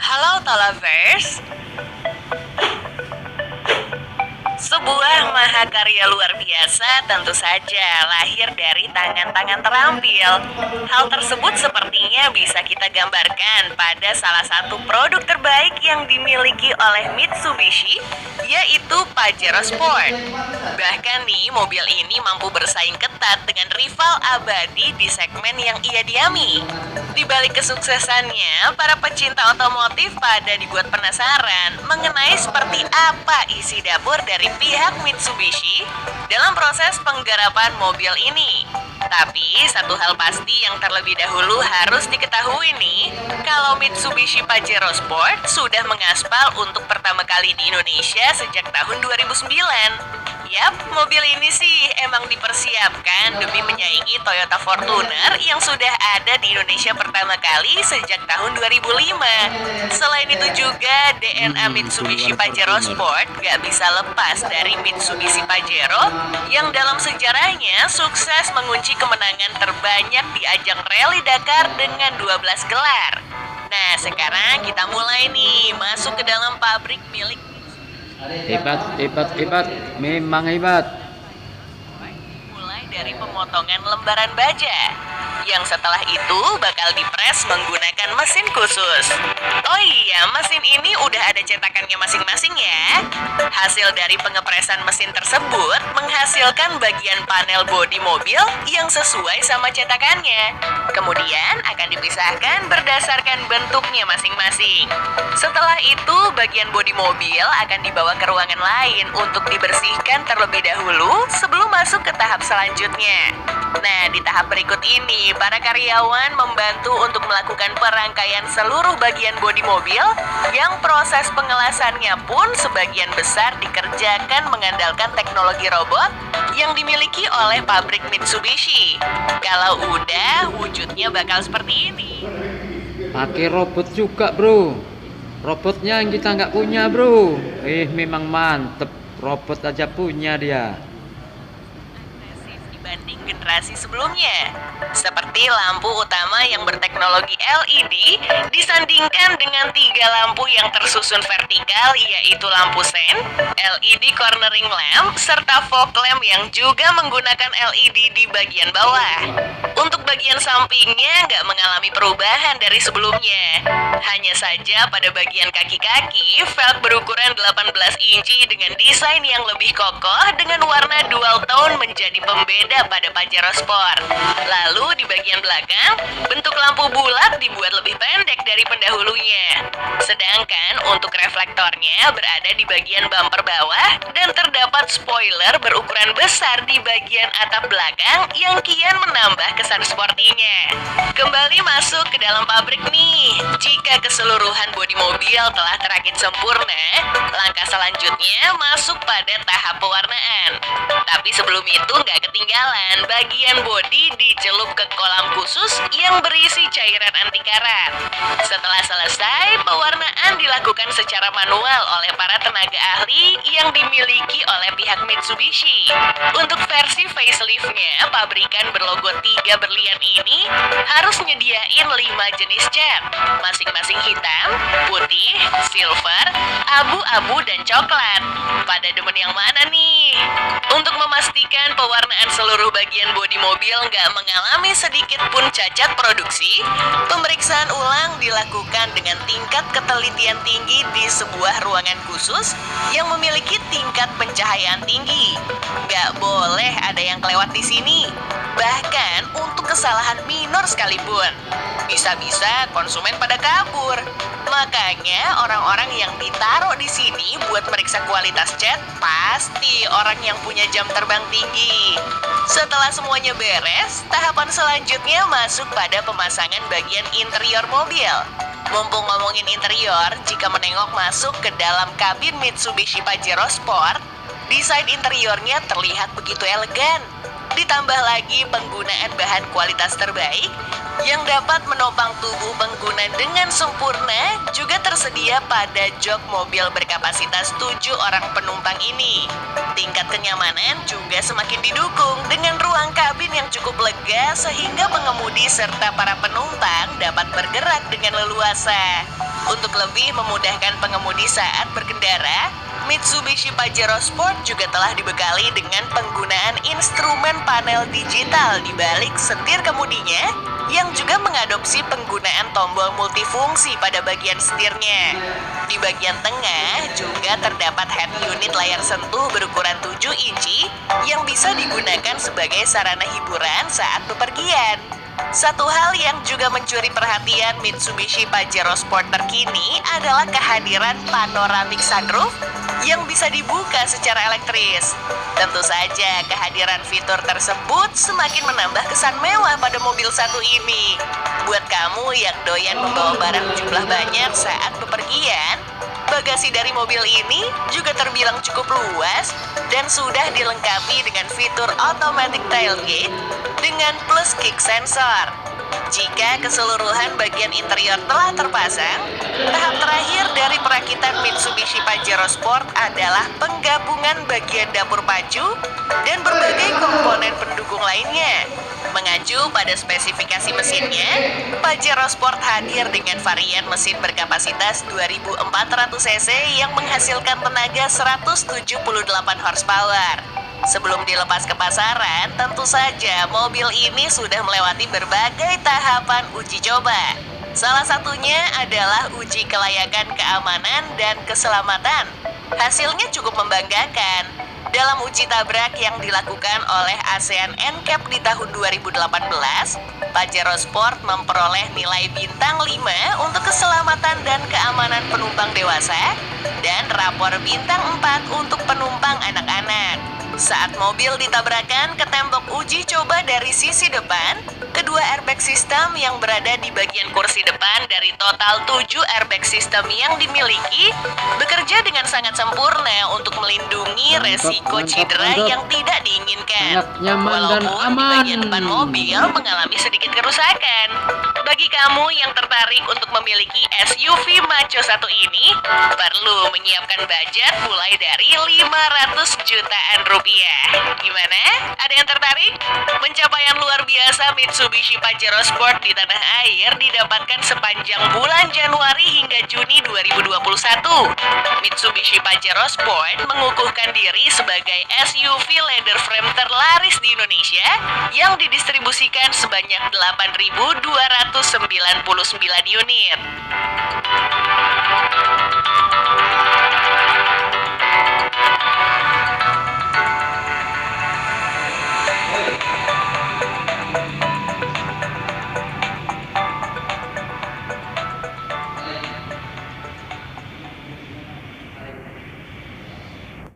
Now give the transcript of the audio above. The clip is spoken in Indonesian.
Halo Tolovers, sebuah mahakarya luar biasa tentu saja lahir dari tangan-tangan terampil. Hal tersebut sepertinya bisa kita gambarkan pada salah satu produk terbaik yang dimiliki oleh Mitsubishi, yaitu Pajero Sport. Bahkan nih, mobil ini mampu bersaing ketat dengan rival abadi di segmen yang ia diami. Di balik kesuksesannya, para pecinta otomotif pada dibuat penasaran mengenai seperti apa isi dapur dari pihak Mitsubishi dalam proses penggarapan mobil ini. Tapi satu hal pasti yang terlebih dahulu harus diketahui nih, kalau Mitsubishi Pajero Sport sudah mengaspal untuk pertama kali di Indonesia sejak tahun 2009. Yap, mobil ini sih emang dipersiapkan demi menyaingi Toyota Fortuner yang sudah ada di Indonesia pertama kali sejak tahun 2005. Selain itu juga DNA Mitsubishi Pajero Sport gak bisa lepas dari Mitsubishi Pajero yang dalam sejarahnya sukses mengunci kemenangan terbanyak di ajang Rally Dakar dengan 12 gelar. Nah, sekarang kita mulai nih masuk ke dalam pabrik milik Hebat, memang hebat. mulai dari pemotongan lembaran baja, yang setelah itu bakal dipres menggunakan mesin khusus. Oh iya, mesin ini udah ada cetakannya masing-masing ya. Hasil dari pengepresan mesin tersebut menghasilkan bagian panel bodi mobil yang sesuai sama cetakannya. Kemudian akan dipisahkan berdasarkan bentuknya masing-masing. Setelah itu, bagian bodi mobil akan dibawa ke ruangan lain untuk dibersihkan terlebih dahulu sebelum masuk ke tahap selanjutnya. Nah, di tahap berikut ini, para karyawan membantu untuk melakukan perangkaian seluruh bagian bodi mobil yang proses pengelasannya pun sebagian besar dikerjakan mengandalkan teknologi robot yang dimiliki oleh pabrik Mitsubishi. Kalau udah, wujudnya bakal seperti ini. Pakai robot juga, bro. Robotnya yang kita nggak punya, bro. Memang mantep. Robot aja punya dia. Dibanding generasi sebelumnya, seperti lampu utama yang berteknologi LED disandingkan dengan 3 lampu yang tersusun vertikal, yaitu lampu sen, LED cornering lamp, serta fog lamp yang juga menggunakan LED di bagian bawah. Untuk bagian sampingnya nggak mengalami perubahan dari sebelumnya. Hanya saja pada bagian kaki-kaki, velg berukuran 18 inci dengan desain yang lebih kokoh dengan warna dual tone menjadi pembeda pada Pajero Sport. Lalu di bagian belakang, bentuk lampu bulat dibuat lebih pendek dari pendahulunya. Sedangkan untuk reflektornya berada di bagian bumper bawah dan terdapat spoiler berukuran besar di bagian atap belakang yang kian menambah kesan sportinya. Kembali masuk ke dalam pabrik nih. Jika keseluruhan bodi mobil telah terakit sempurna, langkah selanjutnya masuk pada tahap pewarnaan. Tapi sebelum itu nggak ketinggalan, bagian bodi dicelup ke kolam khusus yang berisi cairan anti karat. Setelah selesai, pewarnaan dilakukan secara manual oleh para tenaga ahli yang dimiliki oleh pihak Mitsubishi. Untuk versi faceliftnya, pabrikan berlogo 3 berlian ini harus nyediain 5 jenis cat, masing-masing hitam, putih, silver, abu-abu, dan coklat. Pada demen yang mana nih? Untuk memastikan pewarnaan seluruh bagian bodi mobil nggak mengalami sedikit pun cacat produksi, pemeriksaan ulang dilakukan dengan tingkat ketelitian tinggi di sebuah ruangan khusus yang memiliki tingkat pencahayaan tinggi. Nggak boleh ada yang kelewat di sini. Bahkan untuk kesalahan minor sekalipun, bisa-bisa konsumen pada kabur. Makanya orang-orang yang ditaruh di sini buat meriksa kualitas cat pasti orang yang punya jam terbang tinggi. Setelah semuanya beres, tahapan selanjutnya masuk pada pemasangan bagian interior mobil. Mumpung ngomongin interior, jika menengok masuk ke dalam kabin Mitsubishi Pajero Sport, desain interiornya terlihat begitu elegan. Ditambah lagi penggunaan bahan kualitas terbaik yang dapat menopang tubuh pengguna dengan sempurna juga tersedia pada jok mobil berkapasitas 7 orang penumpang ini. Tingkat kenyamanan juga semakin didukung dengan ruang kabin yang cukup lega sehingga pengemudi serta para penumpang dapat bergerak dengan leluasa. Untuk lebih memudahkan pengemudi saat berkendara, Mitsubishi Pajero Sport juga telah dibekali dengan penggunaan instrumen panel digital di balik setir kemudinya yang juga mengadopsi penggunaan tombol multifungsi pada bagian setirnya. Di bagian tengah juga terdapat head unit layar sentuh berukuran 7 inci yang bisa digunakan sebagai sarana hiburan saat bepergian. Satu hal yang juga mencuri perhatian Mitsubishi Pajero Sport terkini adalah kehadiran panoramic sunroof yang bisa dibuka secara elektris. Tentu saja kehadiran fitur tersebut semakin menambah kesan mewah pada mobil satu ini. Buat kamu yang doyan membawa barang jumlah banyak saat bepergian, bagasi dari mobil ini juga terbilang cukup luas dan sudah dilengkapi dengan fitur automatic tailgate dengan plus kick sensor. Jika keseluruhan bagian interior telah terpasang, tahap terakhir dari perakitan Mitsubishi Pajero Sport adalah penggabungan bagian dapur pacu dan berbagai komponen pendukung lainnya. Mengacu pada spesifikasi mesinnya, Pajero Sport hadir dengan varian mesin berkapasitas 2400 cc yang menghasilkan tenaga 178 horsepower. Sebelum dilepas ke pasaran, tentu saja mobil ini sudah melewati berbagai tahapan uji coba. Salah satunya adalah uji kelayakan keamanan dan keselamatan. Hasilnya cukup membanggakan. Dalam uji tabrak yang dilakukan oleh ASEAN NCAP di tahun 2018, Pajero Sport memperoleh nilai bintang 5 untuk keselamatan dan keamanan penumpang dewasa dan rapor bintang 4 untuk penumpang anak-anak. Saat mobil ditabrakan ke tembok uji coba dari sisi depan, kedua airbag sistem yang berada di bagian kursi depan dari total 7 airbag sistem yang dimiliki bekerja dengan sangat sempurna untuk melindungi resiko cedera yang tidak diinginkan. Sangat nyaman dan Walaupun di bagian aman. depan mobil mengalami sedikit kerusakan. Bagi kamu yang tertarik untuk memiliki SUV maco satu ini, perlu menyiapkan budget mulai dari 500 jutaan rupiah. Gimana? Ada yang tertarik? Pencapaian luar biasa Mitsubishi Pajero Sport di tanah air didapatkan sepanjang bulan Januari hingga Juni 2021. Mitsubishi Pajero Sport mengukuhkan diri sebagai SUV leather frame terlaris di Indonesia yang didistribusikan sebanyak 8.299 unit.